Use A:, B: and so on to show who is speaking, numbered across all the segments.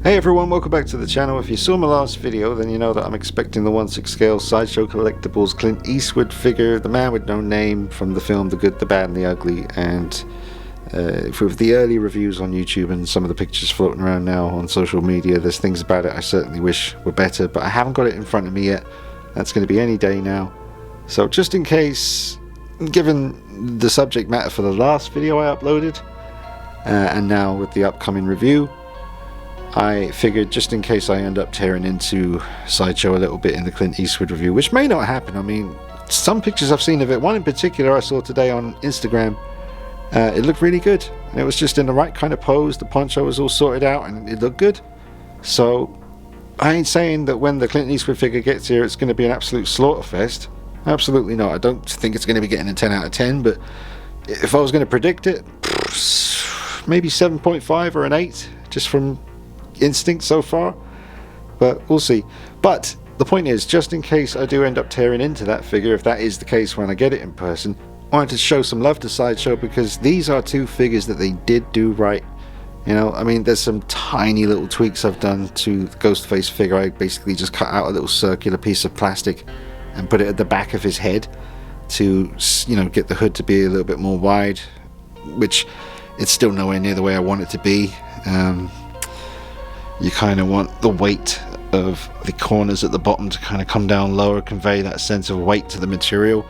A: Hey everyone, welcome back to the channel. If you saw my last video, then you know that I'm expecting the 1/6 scale Sideshow Collectibles Clint Eastwood figure, the man with no name, from the film The Good, the Bad and the Ugly. And with the early reviews on YouTube and some of the pictures floating around now on social media, there's things about it I certainly wish were better, but I haven't got it in front of me yet. That's going to be any day now. So just in case, given the subject matter for the last video I uploaded, and now with the upcoming review, I figured just in case I end up tearing into Sideshow a little bit in the Clint Eastwood review, which may not happen. I mean, some pictures I've seen of it, one in particular I saw today on Instagram, it looked really good. And it was just in the right kind of pose, the poncho was all sorted out and it looked good. So I ain't saying that when the Clint Eastwood figure gets here it's going to be an absolute slaughter fest. Absolutely not. I don't think it's going to be getting a 10 out of 10, but if I was going to predict it, maybe 7.5 or an 8, just from instinct so far, but we'll see. But the point is, just in case I do end up tearing into that figure, if that is the case when I get it in person, I wanted to show some love to Sideshow because these are two figures that they did do right. You know, I mean, there's some tiny little tweaks I've done to the Ghostface figure. I basically just cut out a little circular piece of plastic and put it at the back of his head to, you know, get the hood to be a little bit more wide, which it's still nowhere near the way I want it to be. You kind of want the weight of the corners at the bottom to kind of come down lower, convey that sense of weight to the material,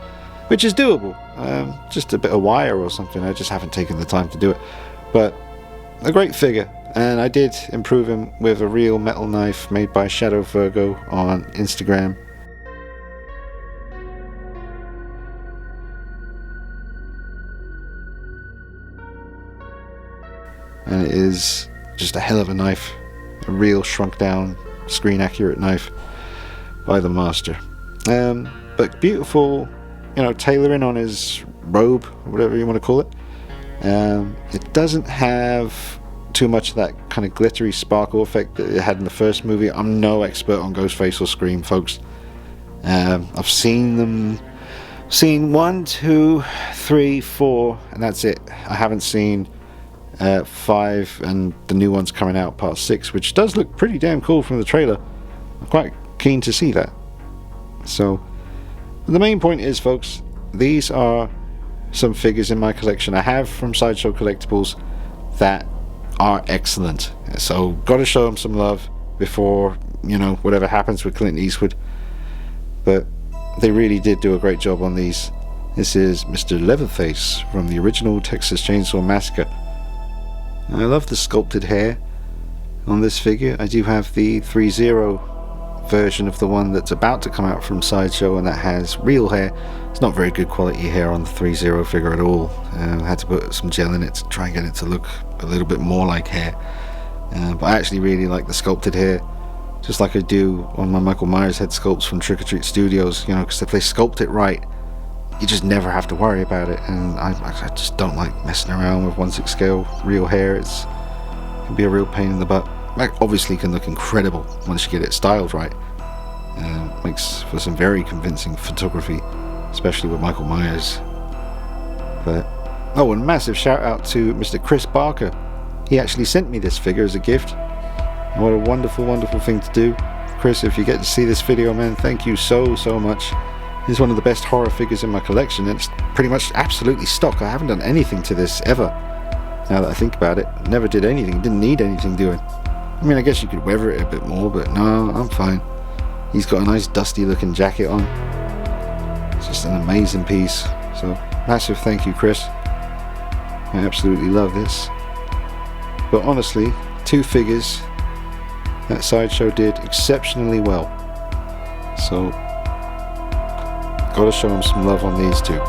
A: which is doable. Just a bit of wire or something. I just haven't taken the time to do it. But a great figure, and I did improve him with a real metal knife made by Shadow Virgo on Instagram. And it is just a hell of a knife. A real shrunk down, screen accurate knife by the master. But beautiful, you know, tailoring on his robe, whatever you want to call it. It doesn't have too much of that kind of glittery sparkle effect that it had in the first movie. I'm no expert on Ghostface or Scream, folks. I've seen 1, 2, 3, 4, and that's it. I haven't seen 5 and the new one's coming out, part 6, which does look pretty damn cool from the trailer. I'm quite keen to see that. So the main point is, folks, these are some figures in my collection I have from Sideshow Collectibles that are excellent. So gotta show them some love before, you know, whatever happens with Clint Eastwood. But they really did do a great job on these. This is Mr. Leatherface from the original Texas Chainsaw Massacre. I love the sculpted hair on this figure. I do have the 3-0 version of the one that's about to come out from Sideshow, and that has real hair. It's not very good quality hair on the 3-0 figure at all. I had to put some gel in it to try and get it to look a little bit more like hair. But I actually really like the sculpted hair, just like I do on my Michael Myers head sculpts from Trick or Treat Studios, you know, because if they sculpt it right, you just never have to worry about it. And I just don't like messing around with 1/6 scale real hair. It can be a real pain in the butt. It obviously can look incredible once you get it styled right. Makes for some very convincing photography, especially with Michael Myers. But oh, and massive shout out to Mr. Chris Barker. He actually sent me this figure as a gift. And what a wonderful, wonderful thing to do. Chris, if you get to see this video, man, thank you so much. It's one of the best horror figures in my collection. It's pretty much absolutely stock. I haven't done anything to this ever, now that I think about it. Never did anything, didn't need anything doing. I mean, I guess you could weather it a bit more, but no, I'm fine. He's got a nice dusty looking jacket on. It's just an amazing piece. So massive thank you, Chris. I absolutely love this. But honestly, two figures that Sideshow did exceptionally well. So gotta show them some love on these two.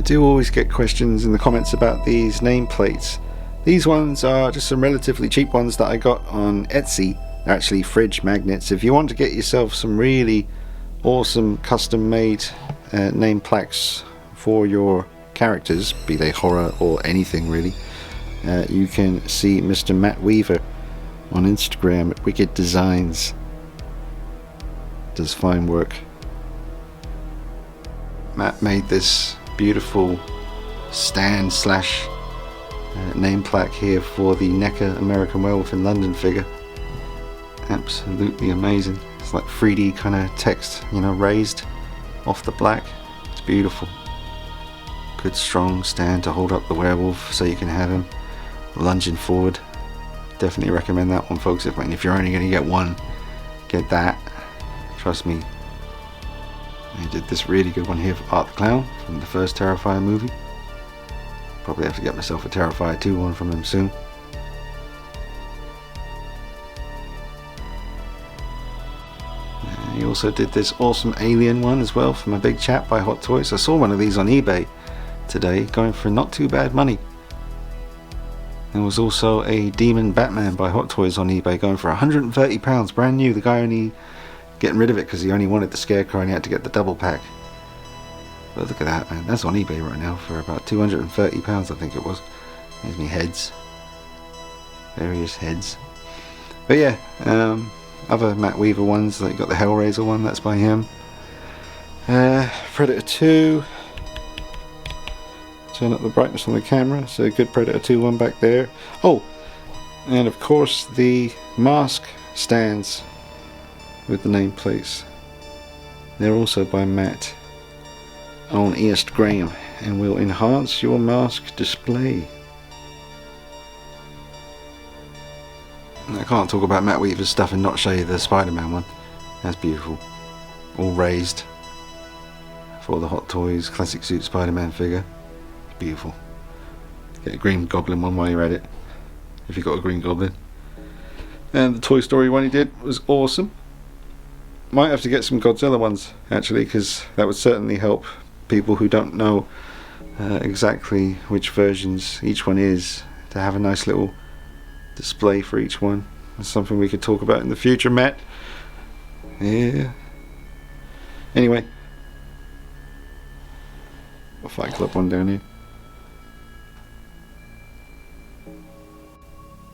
A: do always get questions in the comments about these nameplates. These ones are just some relatively cheap ones that I got on Etsy. They're actually fridge magnets. If you want to get yourself some really awesome custom made name plaques for your characters, be they horror or anything really, you can see Mr. Matt Weaver on Instagram at Wicked Designs. Does fine work. Matt made this beautiful stand slash name plaque here for the NECA American Werewolf in London figure. Absolutely amazing. It's like 3D kind of text, you know, raised off the black. It's beautiful. Good strong stand to hold up the werewolf so you can have him lunging forward. Definitely recommend that one, folks. If you're only going to get one, get that. Trust me. I did this really good one here for Art the Clown from the first Terrifier movie. Probably have to get myself a Terrifier 2 one from him soon. He also did this awesome Alien one as well for my big chap by Hot Toys. I saw one of these on eBay today going for not too bad money. There was also a Demon Batman by Hot Toys on eBay going for £130, brand new. The guy only getting rid of it because he only wanted the Scarecrow and he had to get the double pack. But look at that, man. That's on eBay right now for about £230, I think it was. There's me heads. Various heads. But yeah, other Matt Weaver ones, like you got the Hellraiser one, that's by him. Predator 2. Turn up the brightness on the camera, so a good Predator 2 one back there. Oh, and of course the mask stands with the nameplates. They're also by Matt on Instagram and will enhance your mask display. I can't talk about Matt Weaver's stuff and not show you the Spider-Man one. That's beautiful. All raised for the Hot Toys classic suit Spider-Man figure. Beautiful. Get a Green Goblin one while you're at it, if you've got a Green Goblin. And the Toy Story one he did was awesome. Might have to get some Godzilla ones actually, because that would certainly help people who don't know exactly which versions each one is, to have a nice little display for each one. That's something we could talk about in the future, Matt. Yeah. Anyway, a Fight Club one down here.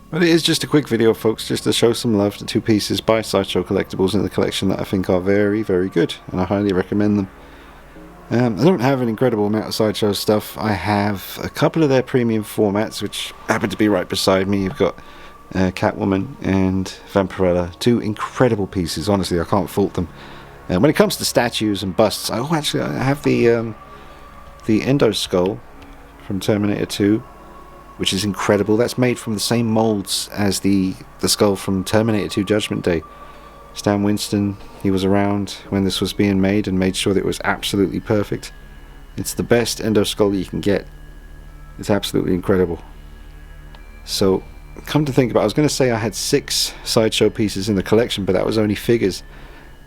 A: But it is just a quick video, folks, just to show some love to two pieces by Sideshow Collectibles in the collection that I think are very, very good, and I highly recommend them. I don't have an incredible amount of Sideshow stuff. I have a couple of their premium formats, which happen to be right beside me. You've got Catwoman and Vampirella, two incredible pieces. Honestly, I can't fault them. When it comes to statues and busts, I have the Endo Skull from Terminator 2. Which is incredible. That's made from the same molds as the skull from Terminator 2 Judgment Day. Stan Winston, he was around when this was being made and made sure that it was absolutely perfect. It's the best Endo Skull you can get. It's absolutely incredible. So, come to think about it, I was going to say I had 6 Sideshow pieces in the collection, but that was only figures.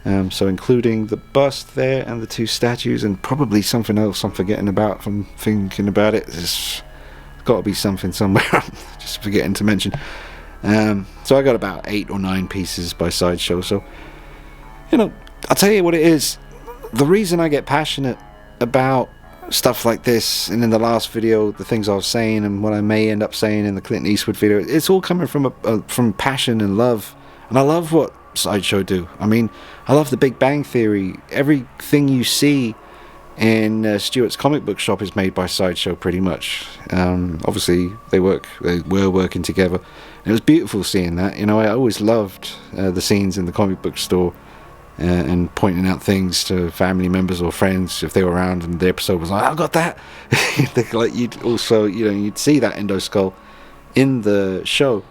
A: So including the bust there and the 2 statues and probably something else I'm forgetting about from thinking about it. There's got to be something somewhere I'm just forgetting to mention. So I got about 8 or 9 pieces by Sideshow. So, you know, I'll tell you what it is. The reason I get passionate about stuff like this, and in the last video, the things I was saying and what I may end up saying in the Clint Eastwood video, it's all coming from passion and love. And I love what Sideshow do. I mean, I love the Big Bang Theory. Everything you see in Stuart's comic book shop is made by Sideshow pretty much. Obviously they were working together, and it was beautiful seeing that. You know, I always loved the scenes in the comic book store and pointing out things to family members or friends if they were around and the episode was like, I got that. Like, you'd also, you know, you'd see that Endo Skull in the show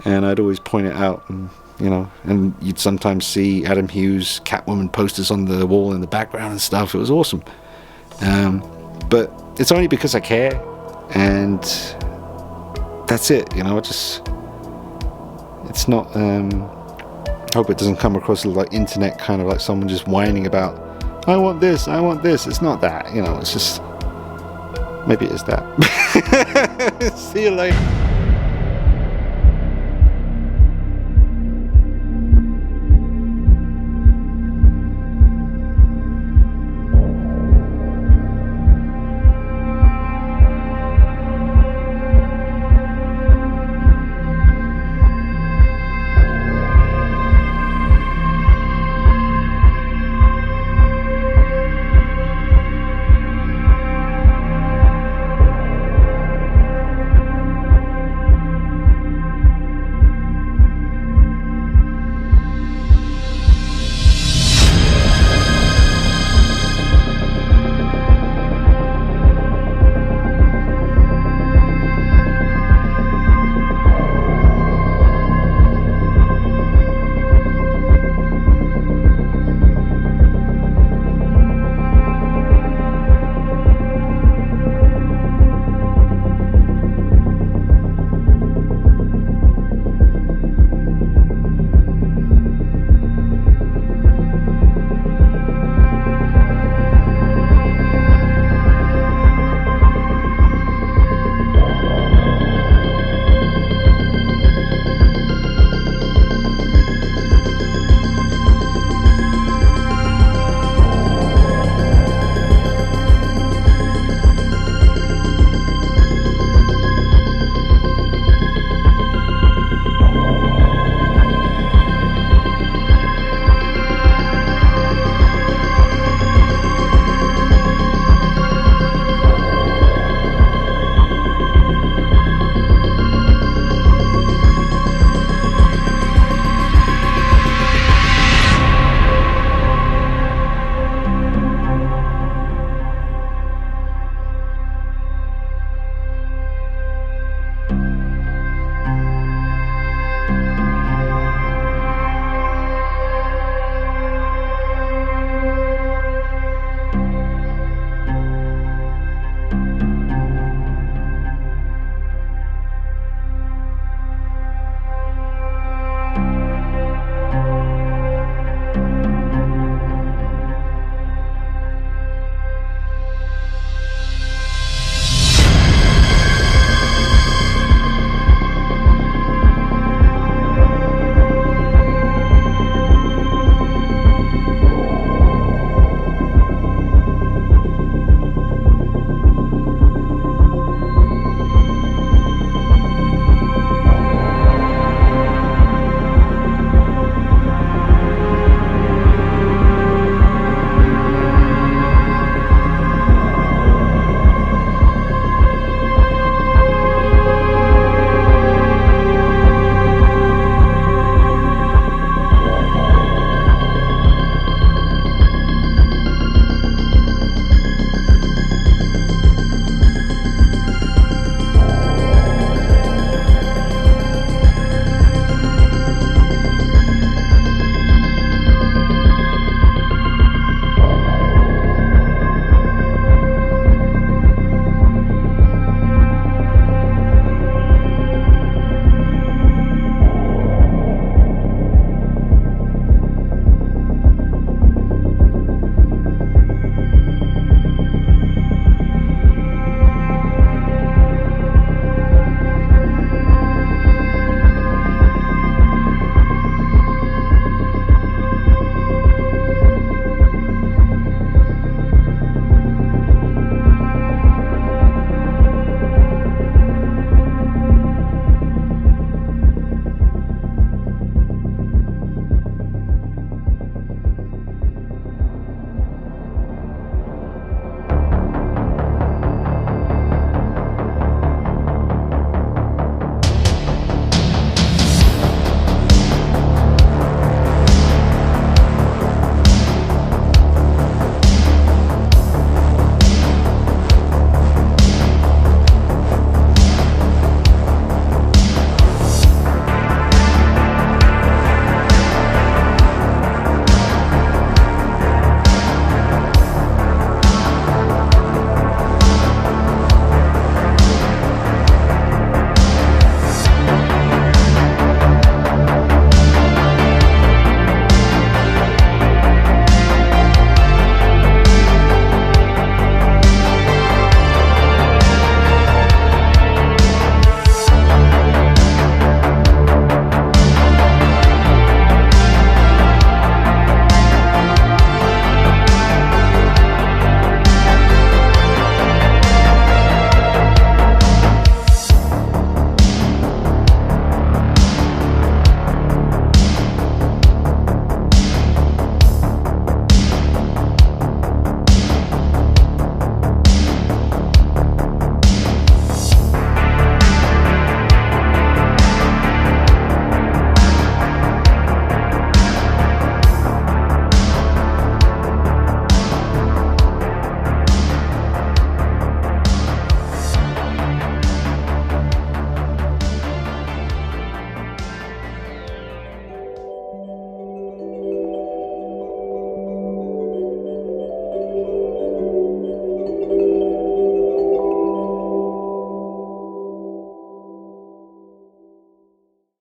A: and I'd always point it out, and you know, and you'd sometimes see Adam Hughes Catwoman posters on the wall in the background and stuff. It was awesome. But it's only because I care, and that's it, you know. It's not I hope it doesn't come across as like internet kind of like someone just whining about I want this. It's not that, you know. It's just Maybe it is that. See you later.